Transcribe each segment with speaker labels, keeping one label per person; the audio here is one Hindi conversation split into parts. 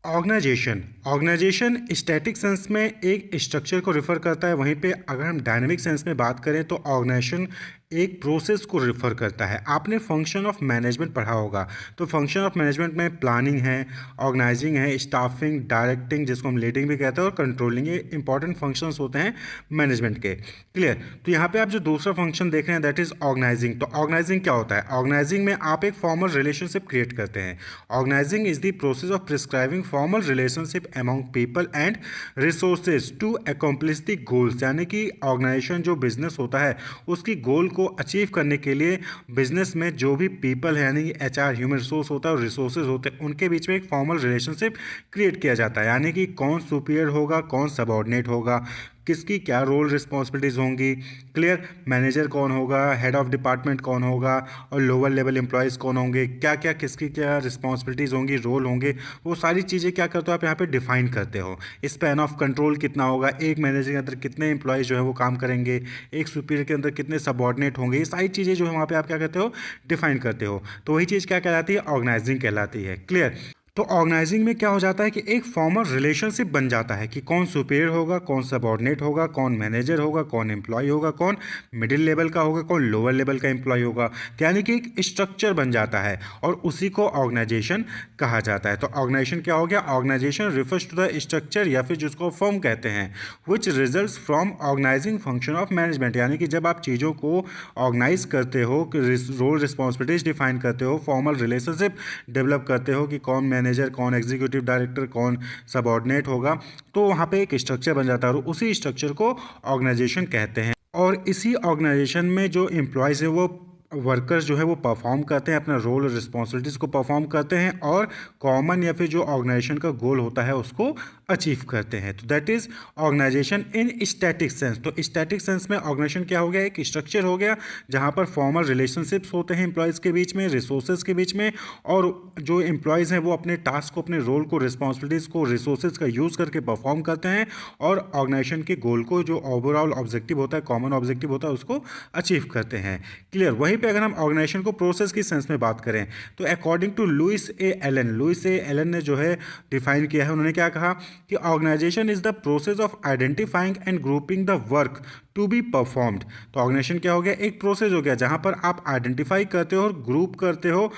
Speaker 1: ऑर्गेनाइजेशन स्टैटिक सेंस में एक स्ट्रक्चर को रिफ़र करता है, वहीं पे अगर हम डायनेमिक सेंस में बात करें तो ऑर्गेनाइजेशन एक प्रोसेस को रिफ़र करता है। आपने फंक्शन ऑफ मैनेजमेंट पढ़ा होगा, तो फंक्शन ऑफ मैनेजमेंट में प्लानिंग है, ऑर्गेनाइजिंग है, स्टाफिंग, डायरेक्टिंग जिसको हम लीडिंग भी कहते हैं, और कंट्रोलिंग, ये इंपॉर्टेंट फंक्शंस होते हैं मैनेजमेंट के। क्लियर। तो यहाँ पे आप जो दूसरा फंक्शन देख रहे हैं दैट इज़ ऑर्गेनाइजिंग। तो ऑर्गेनाइजिंग क्या होता है? ऑर्गेनाइजिंग में आप एक फॉर्मल रिलेशनशिप क्रिएट करते हैं। Organising is the process of prescribing formal relationship among people and resources to accomplish the goals. यानी कि ऑर्गेनाइजेशन जो बिजनेस होता है उसकी गोल को अचीव करने के लिए बिजनेस में जो भी पीपल है यानी एचआर ह्यूमन रिसोर्स होता है और रिसोर्सेज होते हैं उनके बीच में एक फॉर्मल रिलेशनशिप क्रिएट किया जाता है। यानी कि कौन सुपीरियर होगा, कौन सबऑर्डिनेट होगा, किसकी क्या रोल रिस्पॉन्सिबिलिटीज़ होंगी। क्लियर। मैनेजर कौन होगा, हेड ऑफ डिपार्टमेंट कौन होगा, और लोअर लेवल एम्प्लॉयज़ कौन होंगे, क्या क्या किसकी क्या रिस्पॉन्सिबिलिटीज़ होंगी, रोल होंगे, वो सारी चीज़ें क्या करते हो आप यहाँ पे डिफाइन करते हो। स्पैन ऑफ कंट्रोल कितना होगा, एक मैनेजर के अंदर कितने एम्प्लॉयज़ जो है वो काम करेंगे, एक सुपीरियर के अंदर कितने सबऑर्डिनेट होंगे, ये सारी चीज़ें जो है वहाँ पे आप क्या करते हो, डिफाइन करते हो। तो वही चीज़ क्या कहलाती है? ऑर्गेनाइजिंग कहलाती है। क्लियर। तो ऑर्गेनाइजिंग में क्या हो जाता है कि एक फॉर्मल रिलेशनशिप बन जाता है कि कौन सुपीरियर होगा, कौन सबऑर्डिनेट होगा, कौन मैनेजर होगा, कौन एम्प्लॉय होगा, कौन मिडिल लेवल का होगा, कौन लोअर लेवल का एम्प्लॉय होगा। यानी कि एक स्ट्रक्चर बन जाता है और उसी को ऑर्गेनाइजेशन कहा जाता है। तो ऑर्गेनाइजेशन क्या हो गया? Organisation refers to the structure या फिर जिसको फर्म कहते हैं which results from organising function of management. यानी कि जब आप चीज़ों को ऑर्गेनाइज करते हो, रोल रिस्पॉन्सिबिलिटीज डिफाइन करते हो, फॉर्मल रिलेशनशिप डेवलप करते हो कि कौन मैनेजर, कौन एग्जीक्यूटिव डायरेक्टर, कौन सबऑर्डिनेट होगा, तो वहाँ पे एक स्ट्रक्चर बन जाता है और उसी स्ट्रक्चर को ऑर्गेनाइजेशन कहते हैं। और इसी ऑर्गेनाइजेशन में जो एम्प्लॉयज़ है वो वर्कर्स जो है वो परफॉर्म करते हैं, अपना रोल और रिस्पॉन्सिबिलिटीज़ को परफॉर्म करते हैं और कॉमन या फिर जो ऑर्गेनाइजेशन का गोल होता है उसको अचीव करते हैं। तो that is organisation in static sense. तो स्टैटिक सेंस में ऑर्गेनाइजेशन क्या हो गया? एक स्ट्रक्चर हो गया जहाँ पर फॉर्मल रिलेशनशिप्स होते हैं एम्प्लॉयज़ के बीच में, रिसोर्सेज के बीच में, और जो एम्प्लॉयज़ हैं वो अपने टास्क को, अपने रोल को, रिस्पॉन्सिबिलिटीज़ को, रिसोर्सेज का यूज़ करके परफॉर्म करते हैं और ऑर्गेनाइजेशन के गोल को, जो ओवरऑल ऑब्जेक्टिव होता है, कॉमन ऑब्जेक्टिव होता है, उसको अचीव करते हैं। क्लियर। वहीं पे अगर हम ऑर्गेनाइजेशन को प्रोसेस की सेंस में बात करें तो according to Louis A Allen ने जो है डिफाइन किया है, उन्होंने क्या कहा कि organisation is the process of identifying and grouping the work to be performed. तो ऑर्गेनाइजेशन क्या हो गया? एक प्रोसेस हो गया जहां पर आप आइडेंटिफाई करते हो और ग्रुप करते हो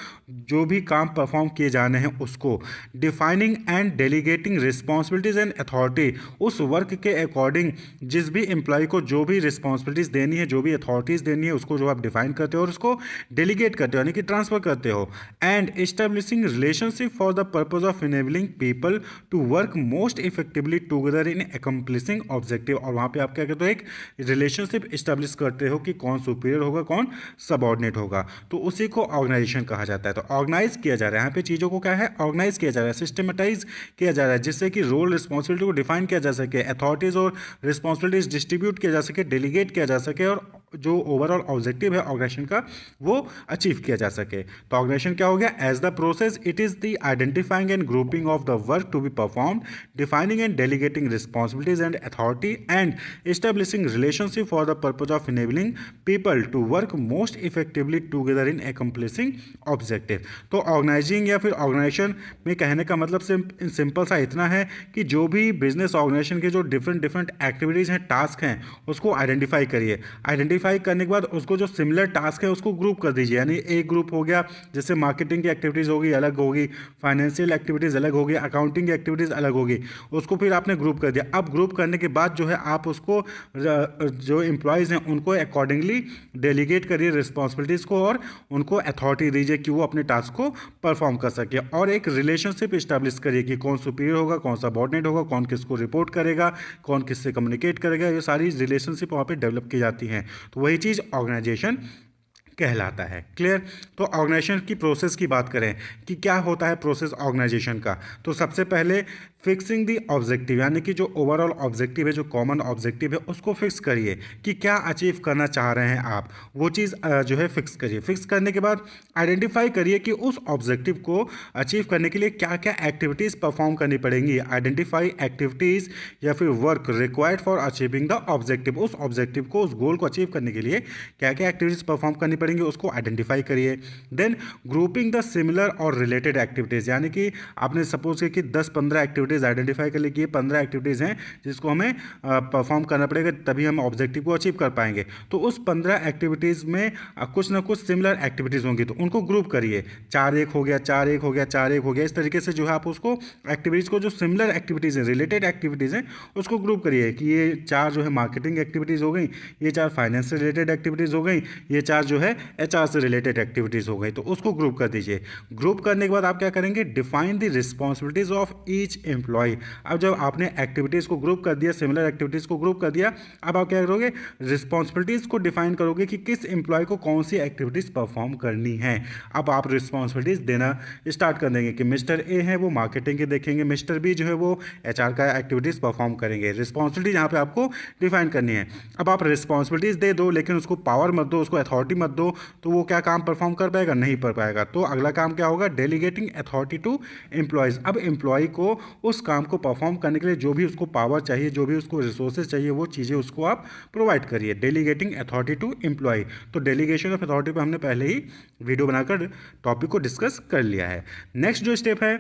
Speaker 1: जो भी काम परफॉर्म किए जाने हैं उसको, defining and delegating responsibilities and authority. उस वर्क के अकॉर्डिंग जिस भी एम्प्लॉय को जो भी रिस्पॉन्सिबिलिटीज देनी है, जो भी अथॉरिटीज देनी है, उसको जो आप डिफाइन करते हो और उसको डेलीगेट करते हो यानी कि ट्रांसफर करते हो। And establishing relationship for the purpose of enabling people to work most effectively together in accomplishing objective. और वहाँ पे आप क्या कहते हो? एक रिलेशनशिप इस्टेब्लिश करते हो कि कौन सुपीरियर होगा, कौन सबऑर्डिनेट होगा। तो उसी को ऑर्गेनाइजेशन कहा जाता है। तो ऑर्गेनाइज किया जा रहा है यहाँ पे चीज़ों को, क्या है? ऑर्गेनाइज किया जा रहा है, सिस्टमेटाइज किया जा रहा है, जिससे कि रोल रिस्पॉन्सिबिलिटी को डिफाइन किया जा सके, अथॉरिटीज और रिस्पॉन्सिबिलिटीज डिस्ट्रीब्यूट किया जा सके, डेलीगेट किया जा सके, और जो ओवरऑल ऑब्जेक्टिव है ऑर्गेनाइजेशन का वो अचीव किया जा सके। तो ऑर्गेनाइजेशन क्या हो गया? As the process it is the identifying and grouping of the work to be performed, defining and delegating responsibilities and authority, and establishing relationship for the purpose of enabling people to work most effectively together in accomplishing objective. तो ऑर्गेनाइजिंग या फिर ऑर्गेनाइजेशन में कहने का मतलब सिंपल सा इतना है कि जो भी बिजनेस ऑर्गेनाइजेशन के जो डिफरेंट एक्टिविटीज़ हैं, टास्क हैं, उसको आइडेंटिफाई करिए। आइडेंटिफाई करने के बाद उसको जो सिमिलर टास्क है उसको ग्रुप कर दीजिए। यानी एक ग्रुप हो गया, जैसे मार्केटिंग की एक्टिविटीज़ होगी अलग होगी, फाइनेंशियल एक्टिविटीज़ अलग होगी, अकाउंटिंग की एक्टिविटीज़ अलग होगी, उसको फिर आपने ग्रुप कर दिया। अब ग्रुप करने के बाद जो है आप उसको जो एम्प्लॉयज़ हैं उनको अकॉर्डिंगली डेलीगेट करिए रिस्पॉन्सिबिलिटीज़ को और उनको अथॉरिटी दीजिए कि वो अपने टास्क को परफॉर्म कर सके, और एक रिलेशनशिप इस्टेब्लिश करिए कि कौन सुपीरियर होगा, कौन सबऑर्डिनेट होगा, कौन किसको रिपोर्ट करेगा, कौन किससे कम्युनिकेट करेगा। ये सारी रिलेशनशिप वहाँ पे डेवलप की जाती हैं। तो वही चीज़ ऑर्गेनाइजेशन कहलाता है। क्लियर। तो ऑर्गेनाइजेशन की प्रोसेस की बात करें कि क्या होता है प्रोसेस ऑर्गेनाइजेशन का, तो सबसे पहले फिक्सिंग दी ऑब्जेक्टिव, यानी कि जो ओवरऑल ऑब्जेक्टिव है, जो कॉमन ऑब्जेक्टिव है, उसको फिक्स करिए कि क्या अचीव करना चाह रहे हैं आप, वो चीज़ जो है फिक्स करिए। फिक्स करने के बाद आइडेंटिफाई करिए कि उस ऑब्जेक्टिव को अचीव करने के लिए क्या क्या एक्टिविटीज़ परफॉर्म करनी पड़ेंगी। आइडेंटिफाई एक्टिविटीज़ या फिर work required for achieving the objective. उस ऑब्जेक्टिव को, उस गोल को अचीव करने के लिए क्या क्या एक्टिविटीज़ परफॉर्म करनी पड़ेंगी, उसको आइडेंटिफाई करिए। देन ग्रुपिंग द सिमिलर और रिलेटेड एक्टिविटीज़, यानी कि आपने सपोज किया कि 10-15 एक्टिविटीज़ आइडेंटिफाई कर ली कि ये 15 एक्टिविटीज़ हैं जिसको हमें परफॉर्म करना पड़ेगा, तभी हम ऑब्जेक्टिव को अचीव कर पाएंगे। तो उस 15 एक्टिविटीज़ में कुछ ना कुछ सिमिलर एक्टिविटीज़ होंगी, तो उनको ग्रुप करिए। 4-1 हो गया, 4-1 हो गया, 4-1 हो गया। इस तरीके से जो है आप उसको एक्टिविटीज़ को, जो सिमिलर एक्टिविटीज़ हैं, रिलेटेड एक्टिविटीज़ हैं, उसको ग्रुप करिए कि ये 4 जो है मार्केटिंग एक्टिविटीज़ हो गई, ये 4 फाइनेंस से रिलेटेड एक्टिविटीज़ हो गई, ये 4 जो है HR से रिलेटेड एक्टिविटीज़ हो गई। तो उसको ग्रुप कर दीजिए। ग्रुप करने के बाद आप क्या करेंगे, define the responsibilities of each employ. अब जब आपने एक्टिविटीज़ को ग्रुप कर दिया, सिमिलर एक्टिविटीज़ को ग्रुप कर दिया, अब आप क्या करोगे, रिस्पॉन्सिबिलिटीज़ को डिफाइन करोगे कि किस एम्प्लॉय को कौन सी एक्टिविटीज़ परफॉर्म करनी है। अब आप रिस्पॉन्सिबिलिटीज़ देना स्टार्ट कर देंगे कि मिस्टर ए है वो मार्केटिंग के देखेंगे, मिस्टर बी जो है वो HR का एक्टिविटीज़ परफॉर्म करेंगे। रिस्पॉन्सिबिलिटी यहाँ पे आपको डिफाइन करनी है। अब आप रिस्पॉन्सिबिलिटीज़ दे दो, लेकिन उसको पावर मत दो, उसको अथॉरिटी मत दो, तो वो क्या काम परफॉर्म कर पाएगा, नहीं कर पाएगा। तो अगला काम क्या होगा, डेलीगेटिंग अथॉरिटी टू एम्प्लॉयज़। अब एम्प्लॉय को उस काम को परफॉर्म करने के लिए जो भी उसको पावर चाहिए, जो भी उसको रिसोर्सेज चाहिए, वो चीज़ें उसको आप प्रोवाइड करिए। Delegating authority to employ. तो डेलीगेशन ऑफ अथॉरिटी पर हमने पहले ही वीडियो बनाकर टॉपिक को डिस्कस कर लिया है। नेक्स्ट जो स्टेप है,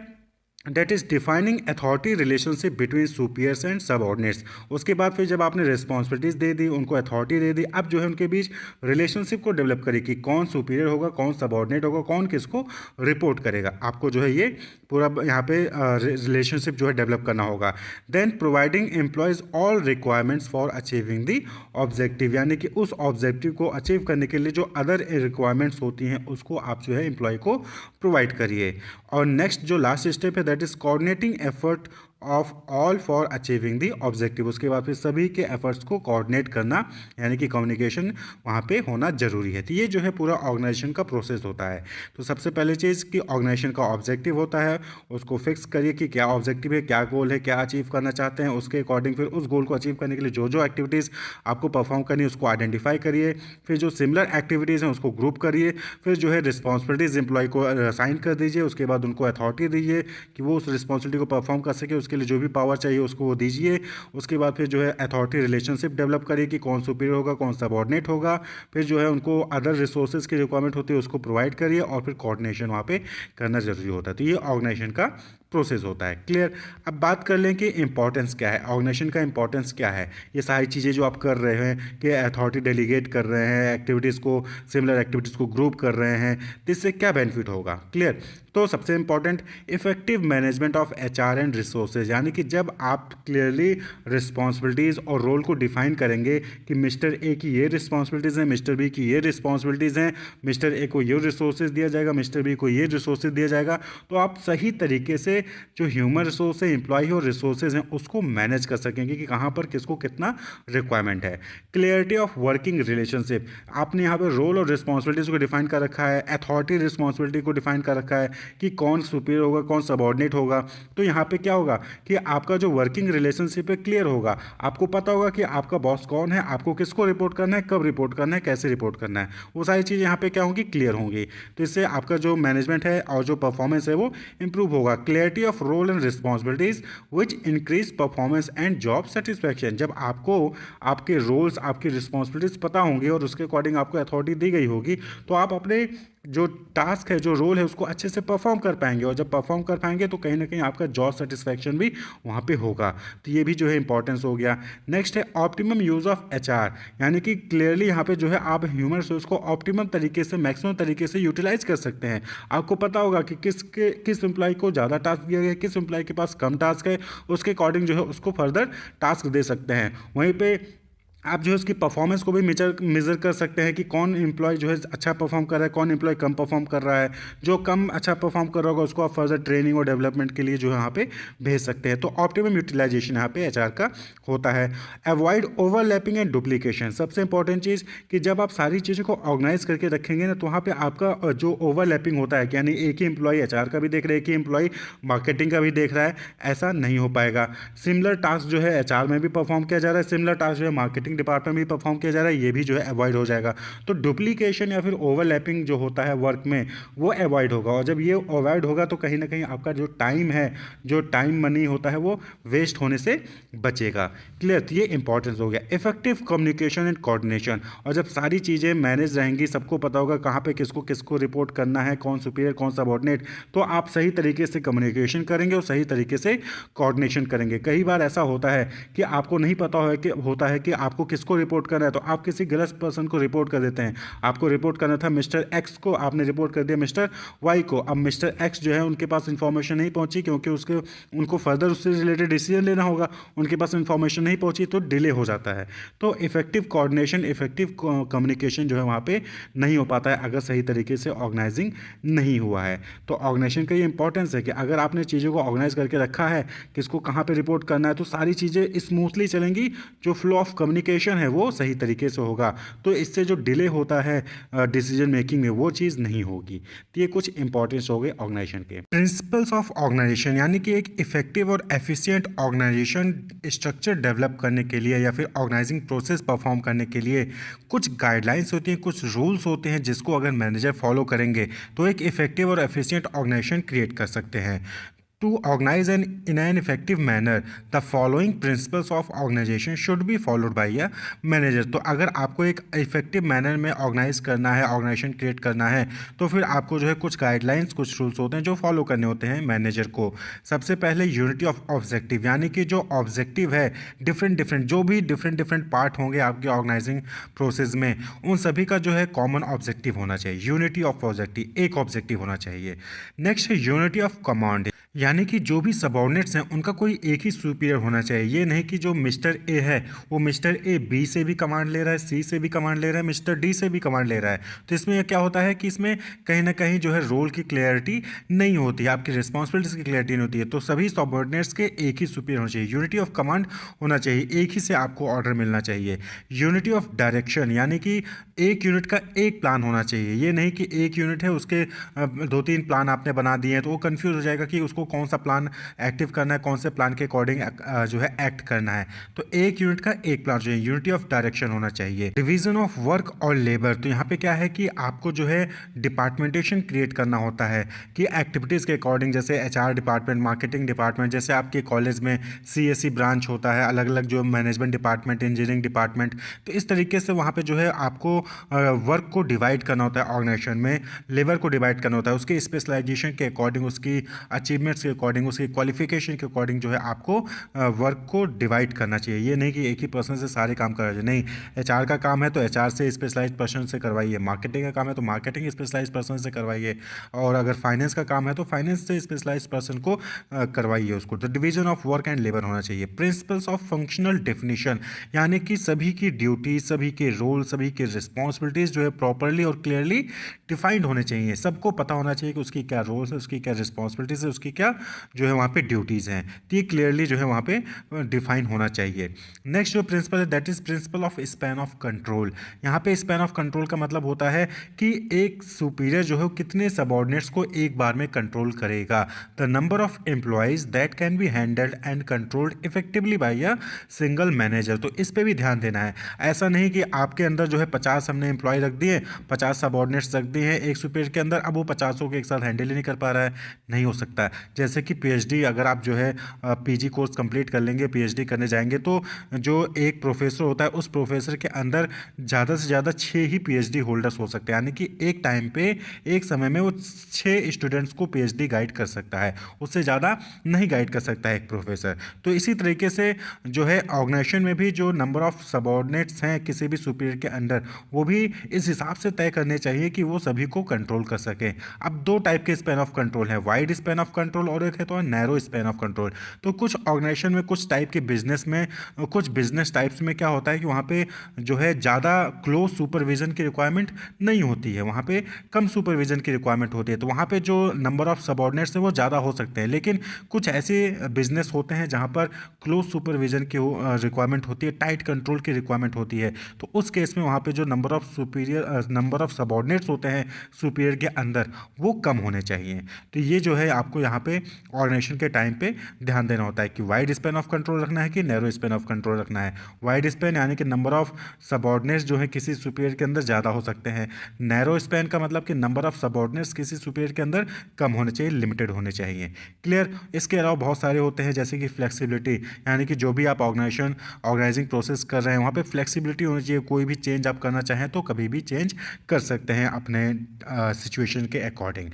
Speaker 1: that is defining authority relationship between superiors and subordinates. उसके बाद फिर जब आपने रिस्पॉन्सिबिलिटीज़ दे दी, उनको अथॉरिटी दे दी, अब जो है उनके बीच रिलेशनशिप को डेवलप करिए कि कौन सुपीरियर होगा, कौन सबऑर्डिनेट होगा, कौन किसको रिपोर्ट करेगा। आपको जो है ये पूरा यहाँ पे रिलेशनशिप जो है डेवलप करना होगा। Then providing employees all requirements for achieving the objective, यानी कि उस ऑब्जेक्टिव को अचीव करने के लिए जो अदर रिक्वायरमेंट्स होती हैं उसको आप जो है एम्प्लॉय को प्रोवाइड करिए। और नेक्स्ट जो लास्ट स्टेप है, that is coordinating effort of all for achieving the objective. उसके बाद फिर सभी के एफर्ट्स को कोऑर्डिनेट करना, यानी कि कम्युनिकेशन वहाँ पे होना जरूरी है। तो ये जो है पूरा ऑर्गेनाइजेशन का प्रोसेस होता है। तो सबसे पहले चीज़ कि ऑर्गेनाइजेशन का ऑब्जेक्टिव होता है, उसको फिक्स करिए कि क्या ऑब्जेक्टिव है, क्या गोल है, क्या अचीव करना चाहते हैं। उसके अकॉर्डिंग फिर उस गोल को अचीव करने के लिए जो जो एक्टिविटीज़ आपको परफॉर्म करनी है उसको आइडेंटिफाई करिए। फिर जो सिमिलर एक्टिविटीज़ हैं उसको ग्रुप करिए। फिर जो है रिस्पॉन्सिबिलिटीज़ एम्प्लॉय को असाइन कर दीजिए। उसके बाद उनको अथॉरिटी दीजिए कि वो उस रिस्पॉन्सिबिलिटी को परफॉर्म कर सके, उसके लिए जो भी पावर चाहिए उसको वो दीजिए। उसके बाद फिर जो है अथॉरिटी रिलेशनशिप डेवलप करिए कि कौन सुपीरियर होगा, कौन सबऑर्डिनेट होगा। फिर जो है उनको अदर रिसोर्सेज की रिक्वायरमेंट होती है उसको प्रोवाइड करिए, और फिर कोऑर्डिनेशन वहाँ पे करना जरूरी होता है। तो ये ऑर्गेनाइजेशन का प्रोसेस होता है। क्लियर। अब बात कर लें कि इंपॉर्टेंस क्या है, ऑर्गेनाइजेशन का इंपॉर्टेंस क्या है। ये सारी चीज़ें जो आप कर रहे हैं कि अथॉरिटी डेलीगेट कर रहे हैं, एक्टिविटीज़ को, सिमिलर एक्टिविटीज़ को ग्रुप कर रहे हैं, तो इससे क्या बेनिफिट होगा। क्लियर। तो सबसे important, effective management of HR and resources, यानी कि जब आप क्लियरली रिस्पॉन्सिबिलिटीज़ और रोल को डिफाइन करेंगे कि मिस्टर ए की ये रिस्पॉन्सिबिलिटीज़ हैं, मिस्टर बी की ये रिस्पॉन्सिबिलिटीज़ हैं, मिस्टर ए को ये रिसोर्सेज दिया जाएगा, मिस्टर बी को ये रिसोर्सेज दिया जाएगा, तो आप सही तरीके से जो ह्यूमन रिसोर्स है, एम्प्लॉय और रिसोर्सेज हैं, उसको मैनेज कर सकेंगे कि कहाँ पर किसको कितना रिक्वायरमेंट है। क्लियरिटी ऑफ वर्किंग रिलेशनशिप, आपने यहाँ पर रोल और रिस्पॉन्सिबिलिटीज़ को डिफाइन कर रखा है, अथॉरिटी रिस्पॉन्सिबिलिटी को डिफाइन कर रखा है कि कौन सुपीरियर होगा, कौन सबऑर्डिनेट होगा। तो यहाँ पे क्या होगा कि आपका जो वर्किंग रिलेशनशिप है क्लियर होगा। आपको पता होगा कि आपका बॉस कौन है, आपको किसको रिपोर्ट करना है, कब रिपोर्ट करना है, कैसे रिपोर्ट करना है, वो सारी चीज़ यहाँ पे क्या होंगी, क्लियर होंगी। तो इससे आपका जो मैनेजमेंट है और जो परफॉर्मेंस है वो इंप्रूव होगा। Clarity of role and responsibilities which increase performance and job satisfaction, जब आपको आपके रोल्स, आपकी रिस्पॉन्सिबिलिटीज पता होंगी और उसके अकॉर्डिंग आपको अथॉरिटी दी गई होगी, तो आप अपने जो टास्क है, जो रोल है, उसको अच्छे से परफॉर्म कर पाएंगे। और जब परफॉर्म कर पाएंगे तो कहीं ना कहीं आपका जॉब सेटिस्फैक्शन भी वहाँ पे होगा। तो ये भी जो है इंपॉर्टेंस हो गया। नेक्स्ट है ऑप्टिमम यूज़ ऑफ HR, यानी कि क्लियरली यहाँ पे जो है आप ह्यूमन रिसोर्स को ऑप्टिमम तरीके से, मैक्सिमम तरीके से यूटिलाइज कर सकते हैं। आपको पता होगा कि किस एम्प्लॉय को ज़्यादा टास्क दिया गया है, किस एम्प्लॉय के पास कम टास्क है, उसके अकॉर्डिंग जो है उसको फर्दर टास्क दे सकते हैं। वहीं पर आप जो है उसकी परफॉर्मेंस को भी मेजर कर सकते हैं कि कौन एम्प्लॉय जो है अच्छा परफॉर्म कर रहा है, कौन एम्प्लॉय कम परफॉर्म कर रहा है। जो कम अच्छा परफॉर्म कर रहा होगा उसको आप फर्दर ट्रेनिंग और डेवलपमेंट के लिए जो है यहाँ पे भेज सकते हैं। तो ऑप्टिमम यूटिलाइजेशन यहाँ पे एचआर का होता है। अवॉइड ओवरलैपिंग एंड डुप्लीकेशन, सबसे इंपॉर्टेंट चीज़ कि जब आप सारी चीज़ों को ऑर्गेनाइज करके रखेंगे ना, तो वहाँ पे आपका जो ओवरलैपिंग होता है, यानी एक ही एम्प्लॉय एचआर का भी देख रहा है, एक ही एम्प्लॉय मार्केटिंग का भी देख रहा है, ऐसा नहीं हो पाएगा। सिमिलर टास्क जो है एचआर में भी परफॉर्म किया जा रहा है, सिमिलर टास्क जो है मार्केटिंग डिपार्टमेंट में भी परफॉर्म किया जा रहा है, ये भी जो है अवॉइड हो जाएगा। तो डुप्लीकेशन या फिर ओवरलैपिंग जो होता है वर्क में, वो अवॉइड होगा। और जब ये अवॉइड होगा तो कहीं ना कहीं आपका जो टाइम है, जो टाइम मनी होता है, वो वेस्ट होने से बचेगा। क्लियर? तो ये इंपॉर्टेंस हो गया। इफेक्टिव कम्युनिकेशन एंड कोऑर्डिनेशन, और जब सारी चीज़ें मैनेज रहेंगी, सबको पता होगा कहाँ पे किसको किसको रिपोर्ट करना है, कौन सुपीरियर कौन सबऑर्डिनेट, तो आप सही तरीके से कम्युनिकेशन करेंगे और सही तरीके से कोऑर्डिनेशन करेंगे। कई बार ऐसा होता है कि आपको नहीं पता होता है कि आपको किसको रिपोर्ट करना है, तो आप किसी गलत पर्सन को रिपोर्ट कर देते हैं। आपको रिपोर्ट करना था मिस्टर एक्स को, आपने रिपोर्ट कर दिया मिस्टर वाई को। अब मिस्टर एक्स जो है उनके पास इंफॉर्मेशन नहीं पहुंची, क्योंकि उनको फर्दर उससे रिलेटेड डिसीजन लेना होगा, उनके पास इंफॉर्मेशन नहीं पहुंची, तो डिले हो जाता है। तो इफेक्टिव कोऑर्डिनेशन, इफेक्टिव कम्युनिकेशन जो है वहाँ पे नहीं हो पाता है अगर सही तरीके से ऑर्गेनाइजिंग नहीं हुआ है। तो ऑर्गेनाइजेशन का ये इंपॉर्टेंस है कि अगर आपने चीज़ों को ऑर्गेनाइज करके रखा है, किसको कहाँ पे रिपोर्ट करना है, तो सारी चीज़ें स्मूथली चलेंगी, जो फ्लो ऑफ कम्युनिकेशन है वो सही तरीके से होगा। तो इससे जो डिले होता है डिसीजन मेकिंग में, वो चीज़ नहीं होगी। तो ये कुछ इंपॉर्टेंस हो गए ऑर्गेनाइजेशन के। प्रिंसिपल्स ऑफ ऑर्गेनाइजेशन, यानी कि एक इफेक्टिव और एफिशिएंट ऑर्गेनाइजेशन स्ट्रक्चर डेवलप करने के लिए या फिर ऑर्गेनाइजिंग प्रोसेस परफॉर्म करने के लिए कुछ गाइडलाइंस होती हैं, कुछ रूल्स होते हैं, जिसको अगर मैनेजर फॉलो करेंगे तो एक इफेक्टिव और एफिशिएंट ऑर्गेनाइजेशन क्रिएट कर सकते हैं। To organize in an effective manner, the following principles of organization should be followed by a manager। तो अगर आपको एक इफेक्टिव मैनर में ऑर्गेनाइज करना है, ऑर्गेनाइजेशन क्रिएट करना है, तो फिर आपको जो है कुछ गाइडलाइंस, कुछ रूल्स होते हैं जो फॉलो करने होते हैं मैनेजर को। सबसे पहले यूनिटी ऑफ ऑब्जेक्टिव, यानी कि जो ऑब्जेक्टिव है, जो भी डिफरेंट पार्ट होंगे आपके ऑर्गेनाइजिंग प्रोसेस में, उन सभी का जो है कॉमन ऑब्जेक्टिव होना चाहिए। यूनिटी ऑफ ऑब्जेक्टिव, एक ऑब्जेक्टिव होना चाहिए। नेक्स्ट है यूनिटी ऑफ कमांड, यानी कि जो भी सबऑर्डिनेट्स हैं उनका कोई एक ही सुपीरियर होना चाहिए। ये नहीं कि जो मिस्टर ए है वो मिस्टर ए बी से भी कमांड ले रहा है, सी से भी कमांड ले रहा है, मिस्टर डी से भी कमांड ले रहा है। तो इसमें क्या होता है कि इसमें कहीं ना कहीं जो है रोल की क्लियरिटी नहीं होती है, आपकी रिस्पॉन्सिबिलिटीज की क्लियरिटी नहीं होती है। तो सभी सबऑर्डिनेट्स के एक ही सुपीरियर होना चाहिए। यूनिटी ऑफ कमांड होना चाहिए, एक ही से आपको ऑर्डर मिलना चाहिए। यूनिटी ऑफ डायरेक्शन, यानी कि एक यूनिट का एक प्लान होना चाहिए। ये नहीं कि एक यूनिट है उसके 2-3 प्लान आपने बना दिए हैं, तो वो कंफ्यूज हो जाएगा कि उसको कौन सा प्लान एक्टिव करना है, कौन से प्लान के अकॉर्डिंग जो है एक्ट करना है। तो एक यूनिट का एक प्लान चाहिए, यूनिटी ऑफ डायरेक्शन होना चाहिए। डिवीजन ऑफ वर्क और लेबर, तो यहाँ पे क्या है कि आपको जो है डिपार्टमेंटेशन क्रिएट करना होता है कि एक्टिविटीज़ के अकॉर्डिंग, जैसे एचआर डिपार्टमेंट, मार्केटिंग डिपार्टमेंट, जैसे आपके कॉलेज में सीएससी ब्रांच होता है, अलग अलग जो मैनेजमेंट डिपार्टमेंट, इंजीनियरिंग डिपार्टमेंट, तो इस तरीके से वहाँ पे जो है आपको वर्क को डिवाइड करना होता है। ऑर्गेनाइजेशन में लेबर को डिवाइड करना होता है, उसके स्पेशलाइजेशन के अकॉर्डिंग, उसकी अचीवमेंट्स के अकॉर्डिंग, उसकी क्वालिफिकेशन के अकॉर्डिंग जो है आपको वर्क को डिवाइड करना चाहिए। ये नहीं कि एक ही पर्सन से सारे काम कराइए, नहीं। एचआर का काम है तो एचआर से स्पेशलाइज्ड पर्सन से करवाइए, मार्केटिंग का काम है तो मार्केटिंग स्पेशलाइज्ड पर्सन से करवाइए, और अगर फाइनेंस का काम है तो फाइनेंस से स्पेशलाइज्ड पर्सन को करवाइए उसको। तो division of work and labour होना चाहिए। प्रिंसिपल्स ऑफ फंक्शनल डेफिनेशन, यानी कि सभी की ड्यूटीज, सभी के रोल, सभी की रिस्पॉन्सिबिलिटीज जो है प्रॉपरली और क्लियरली डिफाइंड होने चाहिए। सबको पता होना चाहिए कि उसकी क्या रोल्स है, उसकी क्या रिस्पॉन्सिबिलिटीज है, उसकी क्या जो है वहाँ पे ड्यूटीज़ हैं, तो ये क्लियरली जो है वहाँ पे डिफाइन होना चाहिए। नेक्स्ट जो प्रिंसिपल है that is principle of span of control. यहाँ पे स्पैन ऑफ कंट्रोल का मतलब होता है कि एक सुपीरियर जो है कितने सबऑर्डिनेट्स को एक बार में कंट्रोल करेगा। The number of employees that can be handled and controlled effectively by a single manager. तो इस पर भी ध्यान देना है। ऐसा नहीं कि आपके अंदर जो है 50 हमने एम्प्लॉय रख दिए, 50 सबऑर्डिनेट्स रख दिए हैं एक सुपीरियर के अंदर, अब वो 50 को एक साथ हैंडल ही नहीं कर पा रहा है, नहीं हो सकता है। जैसे कि पीएचडी, अगर आप जो है पीजी कोर्स कंप्लीट कर लेंगे, पीएचडी करने जाएंगे, तो जो एक प्रोफेसर होता है उस प्रोफेसर के अंदर ज़्यादा से ज़्यादा 6 ही पीएचडी होल्डर्स हो सकते हैं, यानी कि एक टाइम पे, एक समय में वो 6 स्टूडेंट्स को पीएचडी गाइड कर सकता है, उससे ज़्यादा नहीं गाइड कर सकता है एक प्रोफेसर। तो इसी तरीके से जो है ऑर्गेनाइजेशन में भी जो नंबर ऑफ सबऑर्डिनेट्स हैं किसी भी सुपीरियर के अंडर, वो भी इस हिसाब से तय करने चाहिए कि वो सभी को कंट्रोल कर सकें। अब 2 टाइप के स्पैन ऑफ कंट्रोल हैं, wide span of control control और एक है तो नैरो स्पैन ऑफ कंट्रोल। तो कुछ ऑर्गेनाइजेशन में कुछ टाइप के बिजनेस में कुछ बिजनेस टाइप्स में क्या होता है कि वहाँ पे जो है ज़्यादा क्लोज सुपरविजन की रिक्वायरमेंट नहीं होती है, वहाँ पे कम सुपरविजन की रिक्वायरमेंट होती है, तो वहाँ पे जो नंबर ऑफ सबऑर्डिनेट्स है वो ज़्यादा हो सकते हैं। लेकिन कुछ ऐसे बिजनेस होते हैं जहाँ पर क्लोज सुपरविजन की रिक्वायरमेंट होती है, टाइट कंट्रोल की रिक्वायरमेंट होती है, तो उस केस में वहाँ पे जो नंबर ऑफ सबऑर्डिनेट्स होते हैं सुपीरियर के अंदर वो कम होने चाहिए। तो ये जो है आपको यहाँ पे ऑर्गेनाइजेशन के टाइम पे ध्यान देना होता है कि वाइड स्पैन ऑफ कंट्रोल रखना है कि नैरो स्पैन ऑफ कंट्रोल रखना है। वाइड स्पैन यानी कि नंबर ऑफ सबऑर्डिनेट्स जो है किसी सुपीरियर के अंदर ज़्यादा हो सकते हैं। नैरो स्पैन का मतलब कि नंबर ऑफ सबऑर्डिनेट्स किसी सुपीरियर के अंदर कम होने चाहिए, लिमिटेड होने चाहिए। क्लियर। इसके अलावा बहुत सारे होते हैं जैसे कि फ्लेक्सिबिलिटी, यानी कि जो भी आप ऑर्गेनाइजिंग प्रोसेस कर रहे हैं वहाँ पे फ्लेक्सिबिलिटी होनी चाहिए। कोई भी चेंज आप करना चाहें तो कभी भी चेंज कर सकते हैं अपने सिचुएशन के अकॉर्डिंग।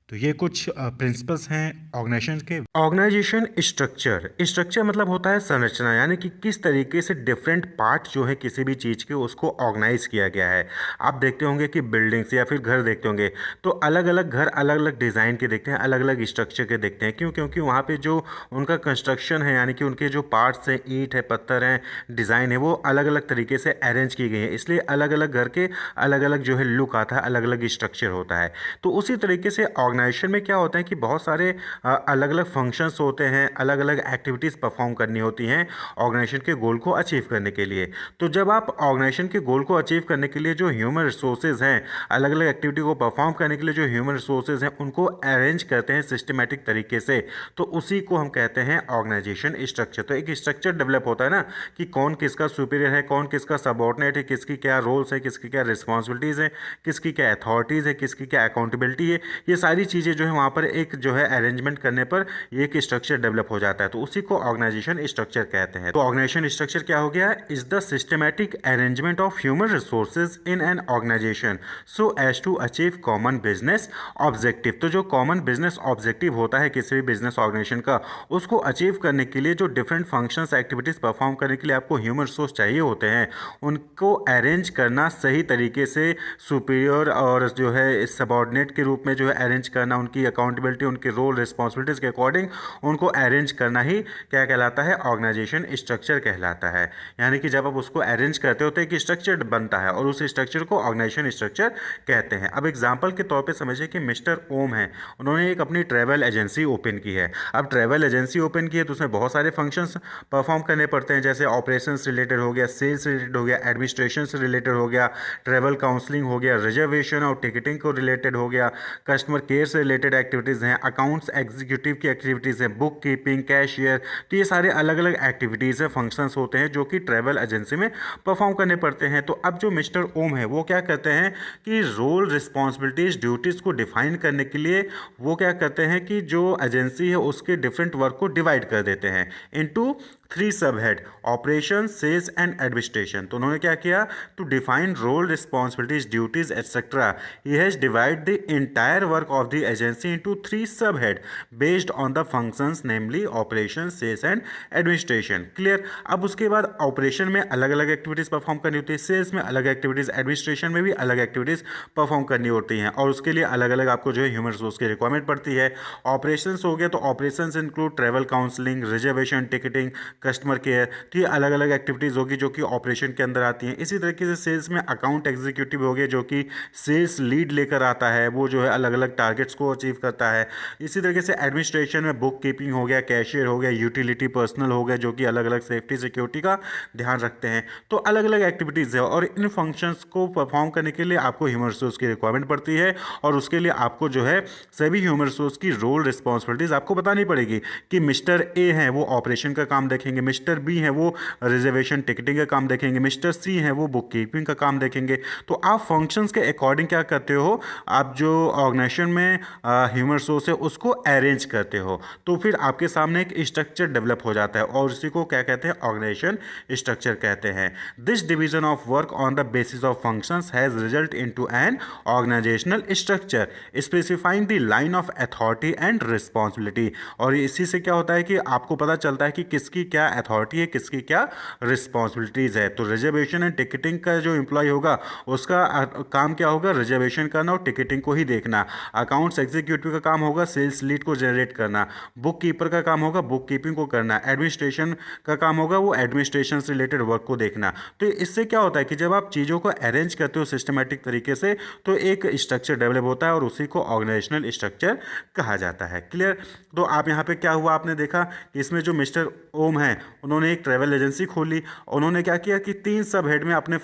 Speaker 1: तो ये कुछ प्रिंसिपल्स हैं ऑर्गेनाइजेशन के। ऑर्गेनाइजेशन स्ट्रक्चर मतलब होता है संरचना, यानी कि किस तरीके से डिफरेंट पार्ट जो है किसी भी चीज़ के उसको ऑर्गेनाइज किया गया है। आप देखते होंगे कि बिल्डिंग्स या फिर घर देखते होंगे तो अलग अलग घर अलग अलग डिज़ाइन के देखते हैं, अलग अलग स्ट्रक्चर के देखते हैं। क्यों? क्योंकि वहाँ पे जो उनका कंस्ट्रक्शन है, यानी कि उनके जो पार्ट्स हैं, ईंट है, पत्थर हैं, डिज़ाइन है, वो अलग अलग तरीके से अरेंज की गई है, इसलिए अलग अलग घर के अलग अलग जो है लुक आता है, अलग अलग स्ट्रक्चर होता है। तो उसी तरीके से ऑर्गेनाइजेशन में क्या होता है कि बहुत सारे अलग अलग फंक्शंस होते हैं, अलग अलग एक्टिविटीज़ परफॉर्म करनी होती हैं ऑर्गेनाइजेशन के गोल को अचीव करने के लिए। तो जब आप ऑर्गेनाइजेशन के गोल को अचीव करने के लिए जो ह्यूमन रिसोर्सेज हैं, अलग अलग एक्टिविटी को परफॉर्म करने के लिए जो ह्यूमन रिसोर्सेज हैं उनको अरेंज करते हैं सिस्टमेटिक तरीके से, तो उसी को हम कहते हैं ऑर्गेनाइजेशन स्ट्रक्चर। तो एक स्ट्रक्चर डेवलप होता है ना कि कौन किसका सुपीरियर है, कौन किसका सबऑर्डिनेट है, किसकी क्या रोल्स है, किसकी क्या रिस्पॉन्सिबिलिटीज़ है, किसकी क्या अथॉरिटीज़ है, किसकी क्या अकाउंटेबिलिटी है, ये सारी चीज़ें जो है वहाँ पर एक जो है अरेंजमेंट करने पर ये एक स्ट्रक्चर डेवलप हो जाता है, तो उसी को ऑर्गेनाइजेशन स्ट्रक्चर कहते हैं। तो ऑर्गेनाइजेशन स्ट्रक्चर क्या हो गया? Is the systematic arrangement of human resources in an organisation so as to achieve common business objective. तो जो कॉमन बिजनेस ऑब्जेक्टिव होता है किसी भी बिजनेस ऑर्गेनाइजेशन का, उसको अचीव करने के लिए जो डिफरेंट फंक्शंस एक्टिविटीज़ परफॉर्म करने के लिए आपको ह्यूमन रिसोर्स चाहिए होते हैं, उनको अरेंज करना सही तरीके से, सुपीरियर और जो है सबऑर्डिनेट के रूप में जो है अरेंज करना, उनकी अकाउंटेबिलिटी, उनके रोल रिस्पॉन्सिबिलिटीज़ के अकॉर्डिंग उनको अरेंज करना ही क्या कहलाता है? ऑर्गेनाइजेशन स्ट्रक्चर कहलाता है। यानी कि जब आप उसको अरेंज करते हो तो एक स्ट्रक्चर बनता है और उस स्ट्रक्चर को ऑर्गेनाइजेशन स्ट्रक्चर कहते हैं। अब एग्जांपल के तौर पे समझिए कि मिस्टर ओम है, उन्होंने एक अपनी ट्रैवल एजेंसी ओपन की है। अब ट्रैवल एजेंसी ओपन की है तो उसमें बहुत सारे फंक्शंस परफॉर्म करने पड़ते हैं, जैसे ऑपरेशन से रिलेटेड हो गया, सेल्स रिलेटेड हो गया, एडमिनिस्ट्रेशन से रिलेटेड हो गया, ट्रैवल काउंसलिंग हो गया, रिजर्वेशन और टिकटिंग को रिलेटेड हो गया, कस्टमर केयर से रिलेटेड एक्टिविटीज़ हैं, अकाउंट्स एग्जीक्यूटिव की एक्टिविटीज़ हैं, बुक कीपिंग, कैशियर, तो ये सारे अलग अलग एक्टिविटीज़ हैं, फंक्शंस होते हैं जो कि ट्रैवल एजेंसी में परफॉर्म करने पड़ते हैं। तो अब जो मिस्टर ओम है वो क्या करते हैं कि रोल रिस्पॉन्सिबिलिटीज़ ड्यूटीज़ को डिफाइन करने के लिए वो क्या करते हैं कि जो एजेंसी है उसके डिफरेंट वर्क को डिवाइड कर देते हैं into 3 sub head: operation, sales and administration. तो उन्होंने क्या किया? To define role responsibilities duties etcetera, he has divide the entire work of the agency into 3 sub head based on the functions, namely operation, sales and administration. Clear. अब उसके बाद ऑपरेशन में अलग अलग एक्टिविटीज़ परफॉर्म करनी होती है, सेल्स में अलग एक्टिविटीज़, एडमिनिस्ट्रेशन में भी अलग एक्टिविटीज़ परफॉर्म करनी होती हैं और उसके लिए अलग अलग आपको जो है ह्यूमन रिसोर्स की रिक्वायरमेंट पड़ती है। ऑपरेशंस हो गया तो operations include travel counselling, reservation, ticketing, customer care, तो ये अलग अलग एक्टिविटीज़ होगी जो कि ऑपरेशन के अंदर आती हैं। इसी तरीके से सेल्स में अकाउंट एग्जीक्यूटिव हो गया जो कि सेल्स लीड लेकर आता है, वो जो है अलग अलग टारगेट्स को अचीव करता है। इसी तरीके से एडमिनिस्ट्रेशन में बुक कीपिंग हो गया, कैशियर हो गया, यूटिलिटी पर्सनल हो गया जो कि अलग अलग सेफ्टी सिक्योरिटी का ध्यान रखते हैं। तो अलग अलग एक्टिविटीज़ है और इन फंक्शंस को परफॉर्म करने के लिए आपको ह्यूमन रिसोर्स की रिक्वायरमेंट पड़ती है और उसके लिए आपको जो है सभी ह्यूमन रिसोर्स की रोल रिस्पॉन्सिबिलिटीज़ आपको बतानी पड़ेगी कि मिस्टर ए हैं वो ऑपरेशन का काम देखेंगे, मिस्टर बी है वो रिजर्वेशन टिकटिंग का काम देखेंगे, मिस्टर सी है वो बुक कीपिंग का काम देखेंगे। तो आप फंक्शंस के अकॉर्डिंग क्या करते हो? आप जो ऑर्गेनाइजेशन में ह्यूमन रिसोर्स है उसको अरेंज करते हो, तो फिर आपके सामने एक स्ट्रक्चर डेवलप हो जाता है और उसी को क्या कहते हैं? ऑर्गेनाइजेशन स्ट्रक्चर कहते हैं। This division of work on the basis of functions has result into an organisational structure specifying the line of authority and responsibility. और इसी से क्या होता है कि आपको पता चलता है कि किसकी क्या अथॉरिटी है, किसकी क्या रिस्पॉन्सिबिलिटीज़ है। तो रिजर्वेशन एंड टिकटिंग का जो एम्प्लॉय होगा उसका काम क्या होगा, रिजर्वेशन करना और टिकटिंग को ही देखना। अकाउंट्स एग्जीक्यूटिव का काम होगा सेल्स लीड को जनरेट करना। बुक कीपर का काम होगा बुक कीपिंग को करना। एडमिनिस्ट्रेशन का काम होगा वो एडमिनिस्ट्रेशन से रिलेटेड वर्क को देखना। तो इससे क्या होता है कि जब आप चीज़ों को अरेंज करते हो सिस्टमेटिक तरीके से तो एक स्ट्रक्चर डेवलप होता है और उसी को ऑर्गेनाइजेशनल स्ट्रक्चर कहा जाता है। क्लियर। तो आप यहाँ पे क्या हुआ, आपने देखा कि इसमें जो मिस्टर ओम है उन्होंने एक ट्रैवल एजेंसी खोली। उन्होंने क्या किया कि 3 सब हेड में अपने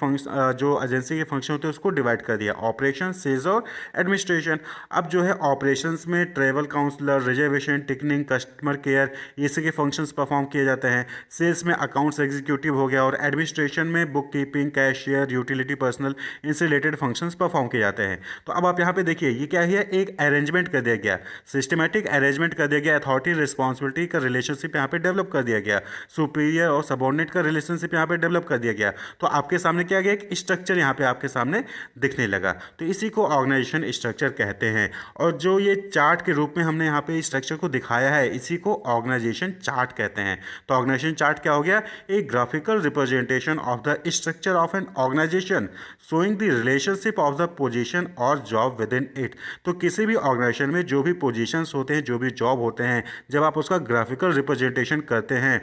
Speaker 1: जो एजेंसी के फंक्शन होते हैं उसको डिवाइड कर दिया, ऑपरेशन, सेल्स और एडमिनिस्ट्रेशन। अब जो है ऑपरेशंस में travel counsellor, reservation, ticketing, customer care, इसी के फंक्शंस परफॉर्म किए जाते हैं। सेल्स में अकाउंट्स एग्जीक्यूटिव हो गया और एडमिनिस्ट्रेशन में book keeping, cashier, utility personal, इनसे रिलेटेड फंक्शंस परफॉर्म किए जाते हैं। तो अब आप यहाँ पे देखिए ये क्या है, एक अरेंजमेंट कर दिया गया, सिस्टमैटिक अरेंजमेंट कर दिया गया। अथॉरिटी रिस्पॉन्सिबिलिटी का रिलेशनशिप यहाँ पे डेवलप कर दिया गया, सुपीरियर और सबऑर्डिनेट का रिलेशनशिप यहाँ पे डेवलप कर दिया गया। तो आपके सामने क्या गया, एक स्ट्रक्चर यहाँ पे आपके सामने दिखने लगा। तो इसी को ऑर्गेनाइजेशन स्ट्रक्चर कहते हैं। और जो ये चार्ट के रूप में हमने यहाँ पे स्ट्रक्चर को दिखाया है इसी को ऑर्गेनाइजेशन चार्ट कहते हैं। तो ऑर्गेनाइजेशन चार्ट क्या हो गया, एक graphical representation of the structure of an organisation showing the relationship of the position और जॉब विद इन इट। तो किसी भी ऑर्गेनाइजेशन में जो भी पोजीशंस होते हैं, जो भी जॉब होते हैं, जब आप उसका ग्राफिकल रिप्रेजेंटेशन करते हैं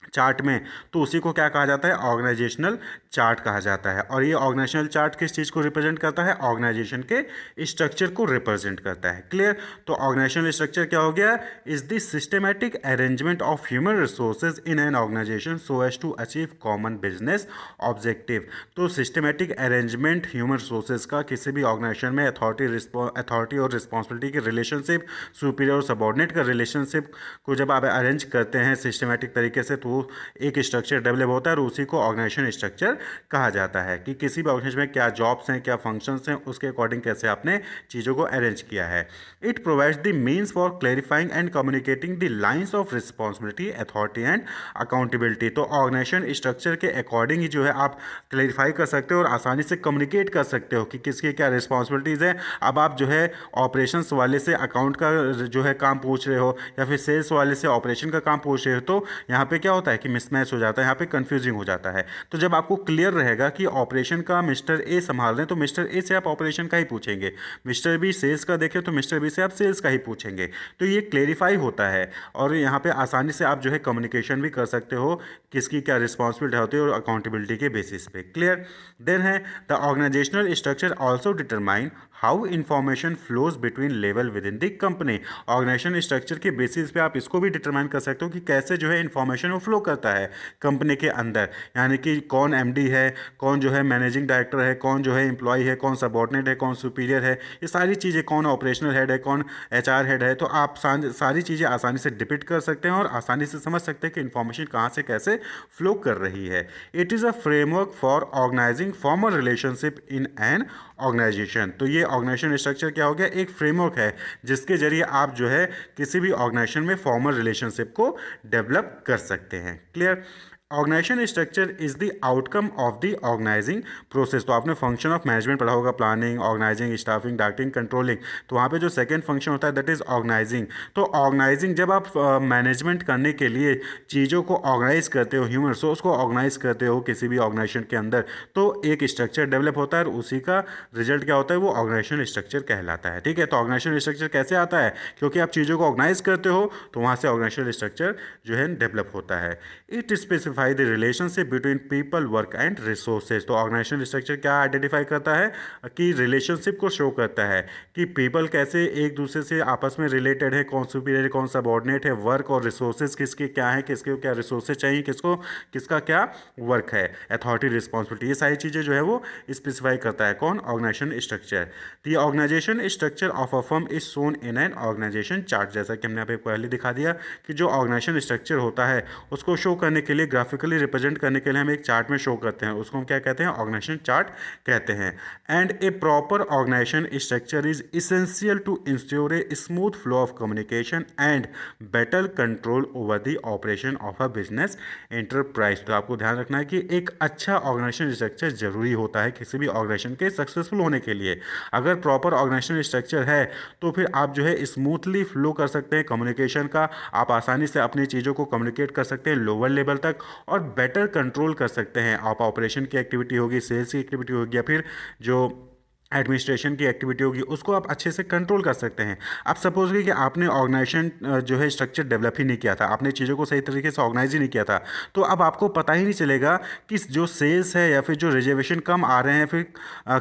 Speaker 1: चार्ट में तो उसी को क्या कहा जाता है, ऑर्गेनाइजेशनल चार्ट कहा जाता है। और ये ऑर्गेनाइजेशनल चार्ट किस चीज़ को रिप्रेजेंट करता है, ऑर्गेनाइजेशन के स्ट्रक्चर को रिप्रेजेंट करता है। क्लियर। तो ऑर्गेनाइजेशनल स्ट्रक्चर क्या हो गया, is the systematic arrangement of human resources in an organisation so as to achieve common business objective. तो सिस्टमैटिक अरेंजमेंट ह्यूमन रिसोर्सेज का किसी भी ऑर्गेनाइजेशन में अथॉरिटी और रिस्पॉन्सिबिलिटी के रिलेशनशिप, सुपीरियर और सबऑर्डिनेट का रिलेशनशिप को जब आप अरेंज करते हैं सिस्टमैटिक तरीके से तो एक स्ट्रक्चर डेवलप होता है और उसी को ऑर्गेनाइजेशन स्ट्रक्चर कहा जाता है कि किसी भी ऑर्गेनाइजेशन में क्या जॉब्स हैं, क्या फंक्शंस हैं, उसके अकॉर्डिंग कैसे आपने चीज़ों को अरेंज किया है। It provides the means for clarifying and communicating the lines of responsibility, authority and accountability. तो ऑर्गेनाइजेशन स्ट्रक्चर के अकॉर्डिंग ही जो है आप क्लैरिफाई कर सकते हो और आसानी से कम्युनिकेट कर सकते हो कि किसकी क्या रिस्पॉन्सिबिलिटीज़ है। अब आप जो है ऑपरेशंस वाले से अकाउंट का जो है काम पूछ रहे हो या फिर सेल्स वाले से ऑपरेशन का काम पूछ रहे हो तो यहाँ पे क्या होता है कि मिसमैच हो जाता है, यहाँ पे कंफ्यूजिंग हो जाता है। तो जब आपको क्लियर रहेगा कि ऑपरेशन का मिस्टर ए संभाल रहे हैं तो मिस्टर ए से आप ऑपरेशन का ही पूछेंगे, मिस्टर बी सेल्स का देखें तो मिस्टर बी से आप सेल्स का ही पूछेंगे। तो ये क्लेरिफाई होता है और यहाँ पे आसानी से आप जो है कम्युनिकेशन भी कर सकते हो किसकी क्या रिस्पॉन्सिबिलिटी होती है और अकाउंटेबिलिटी के बेसिस पे। क्लियर। देन है the organisational structure also determine how information flows between level within the company. Organisation structure के बेसिस पे आप इसको भी डिटरमाइन कर सकते हो कि कैसे जो है इन्फॉर्मेशन वो फ्लो करता है कंपनी के अंदर, यानी कि कौन एमडी है, कौन जो है मैनेजिंग डायरेक्टर है, कौन जो है एम्प्लॉय है, कौन सबऑर्डिनेट है, कौन सुपीरियर है, ये सारी चीज़ें, कौन ऑपरेशनल हेड है, कौन एचआर हेड है। तो आप सारी चीज़ें आसानी से डिपिक्ट कर सकते हैं और आसानी से समझ सकते हैं कि इन्फॉर्मेशन कहाँ से कैसे फ्लो कर रही है। It is a framework for organising formal relationship in an organisation. तो ये ऑर्गेनाइजेशन स्ट्रक्चर क्या हो गया, एक फ्रेमवर्क है जिसके जरिए आप जो है किसी भी ऑर्गेनाइजेशन में फॉर्मल रिलेशनशिप को डेवलप कर सकते हैं। Clear. Organisation structure is the outcome of the organising process. तो आपने फंक्शन ऑफ मैनेजमेंट पढ़ा होगा, planning, organising, staffing, directing, controlling. तो वहाँ पे जो सेकंड फंक्शन होता है दैट इज ऑर्गेनाइजिंग। तो ऑर्गेनाइजिंग जब आप मैनेजमेंट करने के लिए चीज़ों को ऑर्गेनाइज करते हो, ह्यूमन रिसोर्स को ऑर्गेनाइज करते हो किसी भी ऑर्गेनाइजेशन के अंदर, तो एक स्ट्रक्चर डेवलप होता है और उसी का रिजल्ट क्या होता है, वो ऑर्गेनाइजेशन स्ट्रक्चर कहलाता है। ठीक है। तो ऑर्गेनाइजेशन स्ट्रक्चर कैसे आता है, क्योंकि आप चीज़ों को ऑर्गेनाइज करते हो तो वहाँ से ऑर्गेनाइजेशन स्ट्रक्चर जो है डेवलप होता है। It specify the relationship between people, work and resources. तो ऑर्गेनाइजेशन स्ट्रक्चर क्या आइडेंटिफाई करता है कि रिलेशनशिप को शो करता है कि पीपल कैसे एक दूसरे से आपस में रिलेटेड है, कौन सुपीरियर है, कौन सबऑर्डिनेट है, वर्क और रिसोर्सेज किसके क्या है, किसके क्या रिसोर्सेज चाहिए, किसको किसका क्या वर्क है, अथॉरिटी, रिस्पॉन्सिबिलिटी, ये सारी चीज़ें जो है वो स्पेसिफाई करता है कौन, organisation structure. The organisation structure of a firm is shown in an organisation chart. जैसा कि हमने यहाँ पे पहले दिखा दिया कि जो ऑर्गेनाइजेशन स्ट्रक्चर होता है उसको शो करने के लिए ग्राफिक ग्राफिकली रिप्रेजेंट करने के लिए हम एक चार्ट में शो करते हैं, उसको हम क्या कहते हैं, ऑर्गेनाइजेशन चार्ट कहते हैं। And a proper organisation structure is essential to ensure a smooth flow of communication and better control over the operation of a business enterprise. तो आपको ध्यान रखना है कि एक अच्छा ऑर्गेनाइजेशन स्ट्रक्चर जरूरी होता है किसी भी ऑर्गेनाइजेशन के सक्सेसफुल होने के लिए। अगर प्रॉपर ऑर्गेनाइजेशन स्ट्रक्चर है तो फिर आप जो है स्मूथली फ्लो कर सकते हैं कम्युनिकेशन का, आप आसानी से अपनी चीज़ों को कम्युनिकेट कर सकते हैं लोअर लेवल तक, और बेटर कंट्रोल कर सकते हैं। आप ऑपरेशन की एक्टिविटी होगी, सेल्स की एक्टिविटी होगी, या फिर जो एडमिनिस्ट्रेशन की एक्टिविटी होगी उसको आप अच्छे से कंट्रोल कर सकते हैं। आप सपोज करिए कि आपने ऑर्गेनाइजेशन जो है स्ट्रक्चर डेवलप ही नहीं किया था, आपने चीज़ों को सही तरीके से ऑर्गेनाइज ही नहीं किया था, तो अब आपको पता ही नहीं चलेगा कि जो सेल्स है या फिर जो रिजर्वेशन कम आ रहे हैं, फिर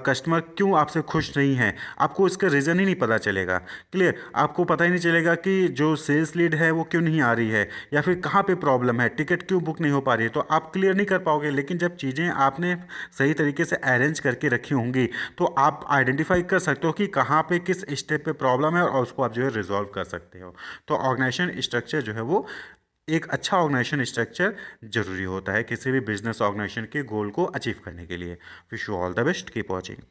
Speaker 1: कस्टमर क्यों आपसे खुश नहीं है, आपको इसका रीज़न ही नहीं पता चलेगा। क्लियर, आपको पता ही नहीं चलेगा कि जो सेल्स लीड है वो क्यों नहीं आ रही है, या फिर कहाँ पे प्रॉब्लम है, टिकट क्यों बुक नहीं हो पा रही है, तो आप क्लियर नहीं कर पाओगे। लेकिन जब चीज़ें आपने सही तरीके से अरेंज करके रखी होंगी तो आप आइडेंटिफाई कर सकते हो कि कहाँ पे किस स्टेप पे प्रॉब्लम है, और उसको आप जो है रिजॉल्व कर सकते हो। तो ऑर्गेनाइजेशन स्ट्रक्चर जो है वो एक अच्छा ऑर्गेनाइजेशन स्ट्रक्चर जरूरी होता है किसी भी बिजनेस ऑर्गेनाइजेशन के गोल को अचीव करने के लिए। Wish you all the best, keep watching.